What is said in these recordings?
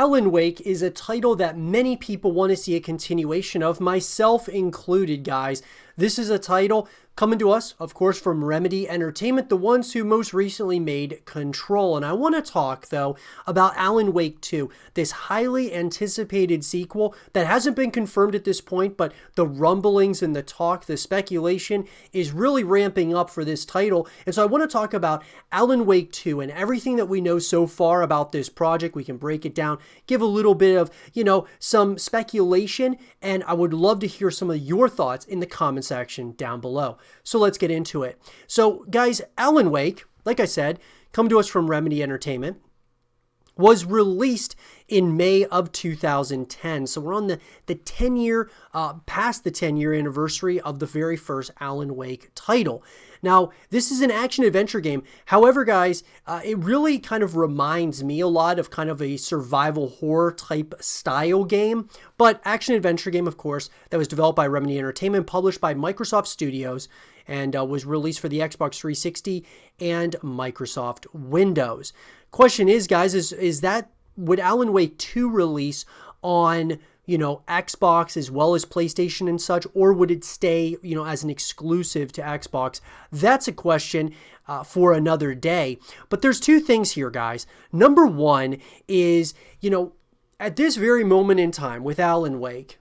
Alan Wake is a title that many people want to see a continuation of, myself included, guys. This is a title coming to us, of course, from Remedy Entertainment, the ones who most recently made Control. And I want to talk, though, about Alan Wake 2, this highly anticipated sequel that hasn't been confirmed at this point, but the rumblings and the talk, the speculation is really ramping up for this title. And so I want to talk about Alan Wake 2 and everything that we know so far about this project. We can break it down, give a little bit of, some speculation, and I would love to hear some of your thoughts in the comment section down below. So let's get into it. So guys, Alan Wake, like I said, come to us from Remedy Entertainment, was released in May of 2010. So we're on the 10-year, past the 10-year anniversary of the very first Alan Wake title. Now, this is an action-adventure game. However, guys, it really kind of reminds me a lot of kind of a survival horror type style game, but action-adventure game, of course, that was developed by Remedy Entertainment, published by Microsoft Studios, and was released for the Xbox 360 and Microsoft Windows. Question is, guys, would Alan Wake 2 release on Xbox as well as PlayStation and such, or would it stay, as an exclusive to Xbox? That's a question for another day. But there's two things here, guys. Number one is, at this very moment in time with Alan Wake,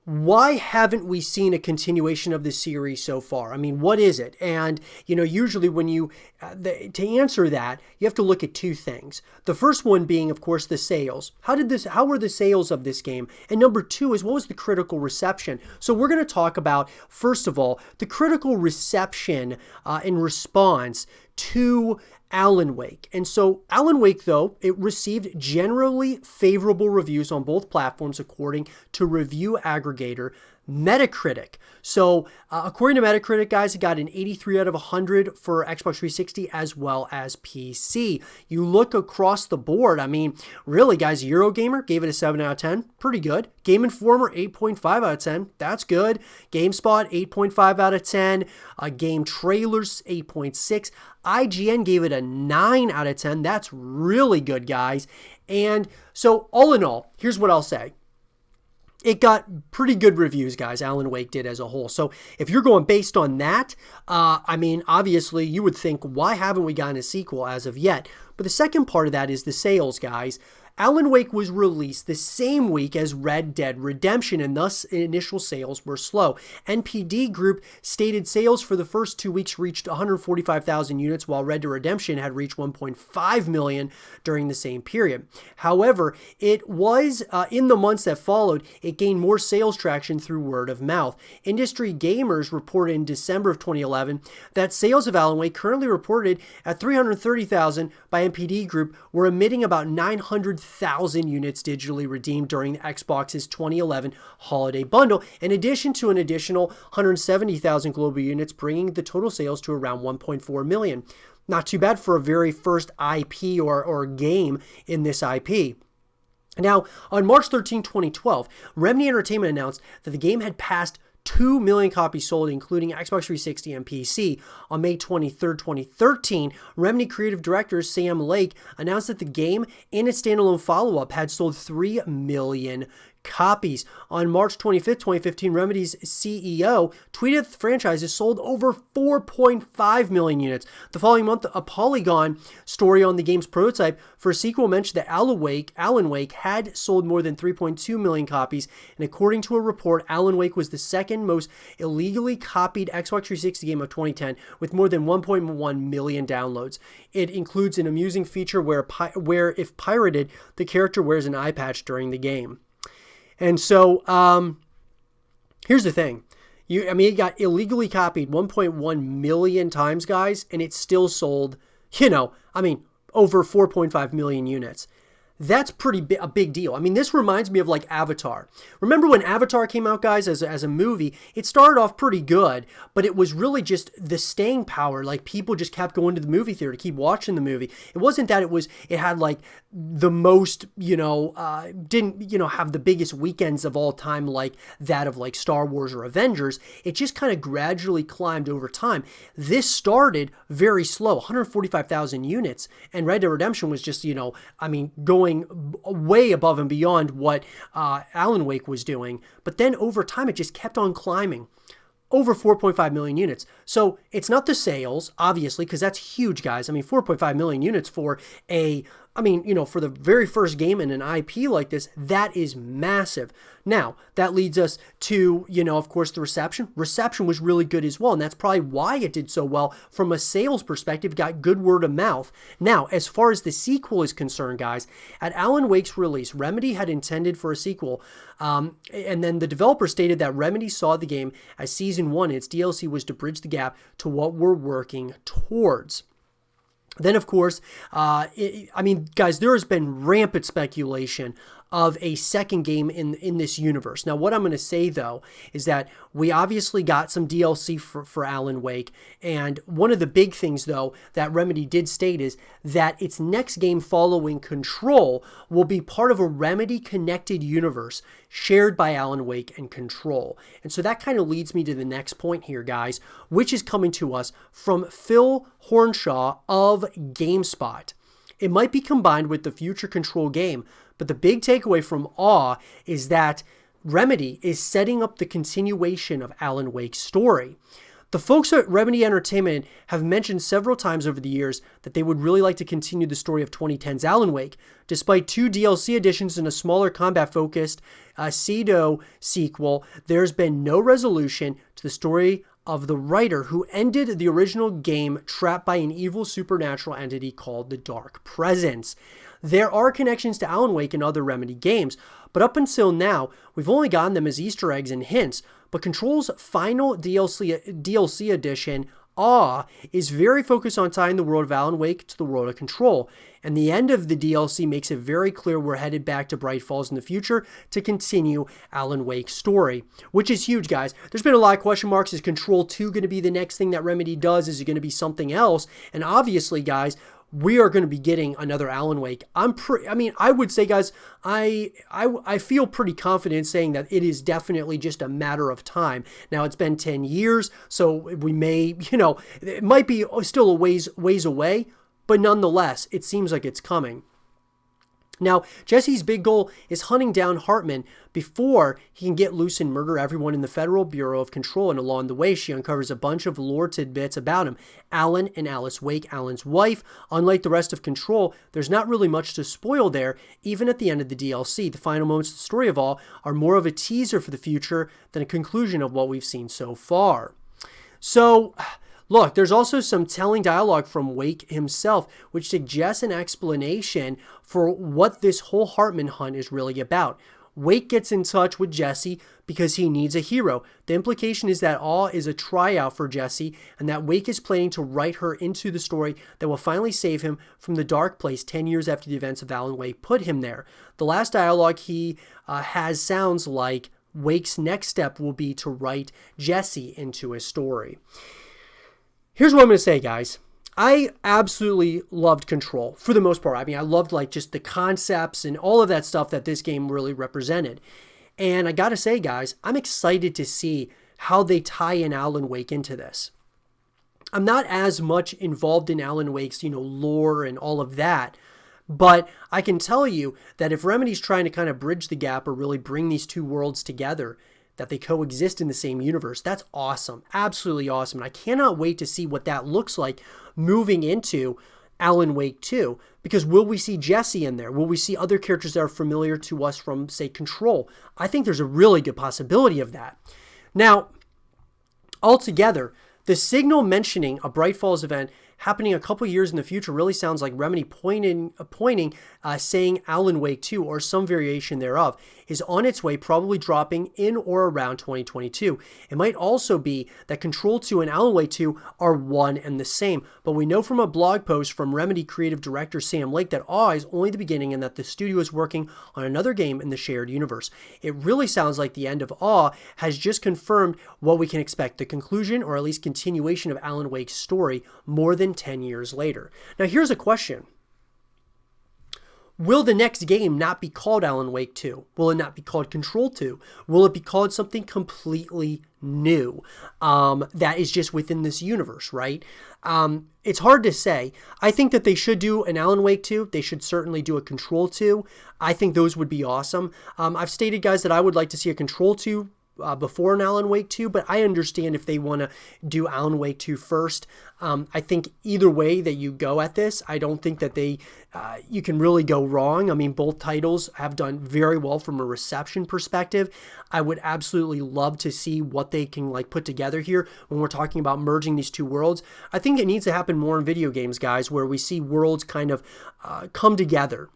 why haven't we seen a continuation of this series so far? I mean, what is it? And, usually when to answer that, you have to look at two things. The first one being, of course, the sales. How were the sales of this game? And number two is, what was the critical reception? So we're going to talk about, first of all, the critical reception in response to Alan Wake. And so Alan Wake, though, it received generally favorable reviews on both platforms according to review aggregator Metacritic. So according to Metacritic, guys, it got an 83 out of 100 for Xbox 360 as well as PC. You look across the board, I mean, really, guys, Eurogamer gave it a 7 out of 10. Pretty good. Game Informer, 8.5 out of 10. That's good. GameSpot, 8.5 out of 10. Game Trailers, 8.6. IGN gave it a 9 out of 10. That's really good, guys. And so all in all, here's what I'll say. It got pretty good reviews, guys, Alan Wake did as a whole. So if you're going based on that, I mean, obviously you would think, why haven't we gotten a sequel as of yet? But the second part of that is the sales, guys. Alan Wake was released the same week as Red Dead Redemption, and thus initial sales were slow. NPD Group stated sales for the first 2 weeks reached 145,000 units, while Red Dead Redemption had reached 1.5 million during the same period. However, it was in the months that followed, it gained more sales traction through word of mouth. Industry Gamers reported in December of 2011 that sales of Alan Wake, currently reported at 330,000 by NPD Group, were emitting about 900,000 units digitally redeemed during Xbox's 2011 holiday bundle, in addition to an additional 170,000 global units, bringing the total sales to around 1.4 million. Not too bad for a very first IP or game in this IP. Now, on March 13, 2012, Remedy Entertainment announced that the game had passed 2 million copies sold, including Xbox 360 and PC. On May 23, 2013, Remedy creative director Sam Lake announced that the game and its standalone follow-up had sold 3 million copies. On March 25th, 2015, Remedy's CEO tweeted the franchise has sold over 4.5 million units. The following month, a Polygon story on the game's prototype for a sequel mentioned that Alan Wake had sold more than 3.2 million copies, and according to a report, Alan Wake was the second most illegally copied Xbox 360 game of 2010 with more than 1.1 million downloads. It includes an amusing feature where if pirated, the character wears an eye patch during the game. And so, here's the thing. It got illegally copied 1.1 million times, guys, and it still sold, over 4.5 million units. That's a big deal. I mean, this reminds me of like Avatar. Remember when Avatar came out, guys, as a movie? It started off pretty good, but it was really just the staying power. Like people just kept going to the movie theater to keep watching the movie. It wasn't that it had like the most, didn't, have the biggest weekends of all time like that of like Star Wars or Avengers. It just kind of gradually climbed over time. This started very slow, 145,000 units, and Red Dead Redemption was just, going way above and beyond what Alan Wake was doing. But then over time, it just kept on climbing. Over 4.5 million units. So it's not the sales, obviously, because that's huge, guys. I mean, 4.5 million units for for the very first game in an IP like this, that is massive. Now, that leads us to, of course, the reception. Reception was really good as well, and that's probably why it did so well from a sales perspective. It got good word of mouth. Now, as far as the sequel is concerned, guys, at Alan Wake's release, Remedy had intended for a sequel, and then the developer stated that Remedy saw the game as Season 1, and its DLC was to bridge the gap to what we're working towards. Then, of course, guys, there has been rampant speculation of a second game in this universe. Now, what I'm going to say, though, is that we obviously got some DLC for Alan Wake, and one of the big things, though, that Remedy did state is that its next game following Control will be part of a Remedy-connected universe shared by Alan Wake and Control. And so that kind of leads me to the next point here, guys, which is coming to us from Phil Hornshaw of GameSpot. It might be combined with the future Control game, but the big takeaway from Awe is that Remedy is setting up the continuation of Alan Wake's story. The folks at Remedy Entertainment have mentioned several times over the years that they would really like to continue the story of 2010's Alan Wake. Despite 2 DLC additions and a smaller combat-focused pseudo sequel, there's been no resolution to the story of the writer who ended the original game trapped by an evil supernatural entity called the Dark Presence. There are connections to Alan Wake and other Remedy games, but up until now, we've only gotten them as Easter eggs and hints. But Control's final DLC edition, Awe, is very focused on tying the world of Alan Wake to the world of Control. And the end of the DLC makes it very clear we're headed back to Bright Falls in the future to continue Alan Wake's story, which is huge, guys. There's been a lot of question marks. Is Control 2 going to be the next thing that Remedy does? Is it going to be something else? And obviously, guys, we are going to be getting another Alan Wake. I would say, guys, I feel pretty confident saying that it is definitely just a matter of time. Now, it's been 10 years, so we may, it might be still a ways away, but nonetheless, it seems like it's coming. Now, Jesse's big goal is hunting down Hartman before he can get loose and murder everyone in the Federal Bureau of Control, and along the way, she uncovers a bunch of lore tidbits about him. Alan and Alice Wake, Alan's wife. Unlike the rest of Control, there's not really much to spoil there, even at the end of the DLC. The final moments of the story of All are more of a teaser for the future than a conclusion of what we've seen so far. So, look, there's also some telling dialogue from Wake himself, which suggests an explanation for what this whole Hartman hunt is really about. Wake gets in touch with Jesse because he needs a hero. The implication is that Awe is a tryout for Jesse, and that Wake is planning to write her into the story that will finally save him from the dark place 10 years after the events of Alan Wake put him there. The last dialogue he has sounds like Wake's next step will be to write Jesse into his story. Here's what I'm going to say, guys. I absolutely loved Control for the most part. I mean, I loved like just the concepts and all of that stuff that this game really represented. And I got to say, guys, I'm excited to see how they tie in Alan Wake into this. I'm not as much involved in Alan Wake's, lore and all of that. But I can tell you that if Remedy's trying to kind of bridge the gap or really bring these two worlds together, that they coexist in the same universe, that's awesome. Absolutely awesome. And I cannot wait to see what that looks like moving into Alan Wake 2. Because will we see Jesse in there? Will we see other characters that are familiar to us from, say, Control? I think there's a really good possibility of that. Now, altogether, the signal mentioning a Bright Falls event happening a couple years in the future really sounds like Remedy saying Alan Wake 2 or some variation thereof is on its way, probably dropping in or around 2022. It might also be that Control 2 and Alan Wake 2 are one and the same, but we know from a blog post from Remedy creative director Sam Lake that AWE is only the beginning and that the studio is working on another game in the shared universe. It really sounds like the end of AWE has just confirmed what we can expect, the conclusion or at least continuation of Alan Wake's story more than 10 years later. Now here's a question. Will the next game not be called Alan Wake 2? Will it not be called Control 2? Will it be called something completely new that is just within this universe, right? It's hard to say. I think that they should do an Alan Wake 2. They should certainly do a Control 2. I think those would be awesome. I've stated, guys, that I would like to see a Control 2 before an Alan Wake 2, but I understand if they want to do Alan Wake 2 first. I think either way that you go at this, I don't think that you can really go wrong. I mean, both titles have done very well from a reception perspective. I would absolutely love to see what they can put together here when we're talking about merging these two worlds. I think it needs to happen more in video games, guys, where we see worlds kind of come together.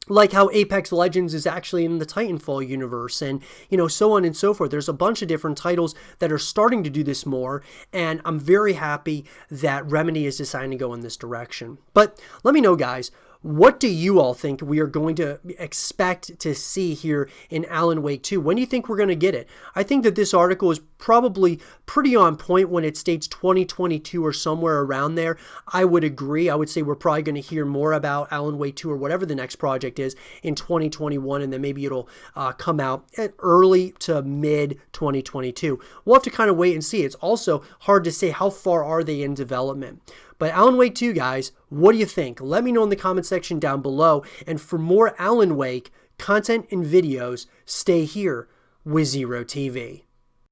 Like how Apex Legends is actually in the Titanfall universe and, so on and so forth. There's a bunch of different titles that are starting to do this more, and I'm very happy that Remedy is deciding to go in this direction. But let me know, guys, what do you all think we are going to expect to see here in Alan Wake 2? When do you think we're going to get it? I think that this article is probably pretty on point when it states 2022 or somewhere around there. I would agree. I would say we're probably going to hear more about Alan Wake 2 or whatever the next project is in 2021, and then maybe it'll come out at early to mid 2022. We'll have to kind of wait and see. It's also hard to say how far are they in development. But Alan Wake 2, guys, what do you think? Let me know in the comment section down below. And for more Alan Wake content and videos, stay here with Zero TV.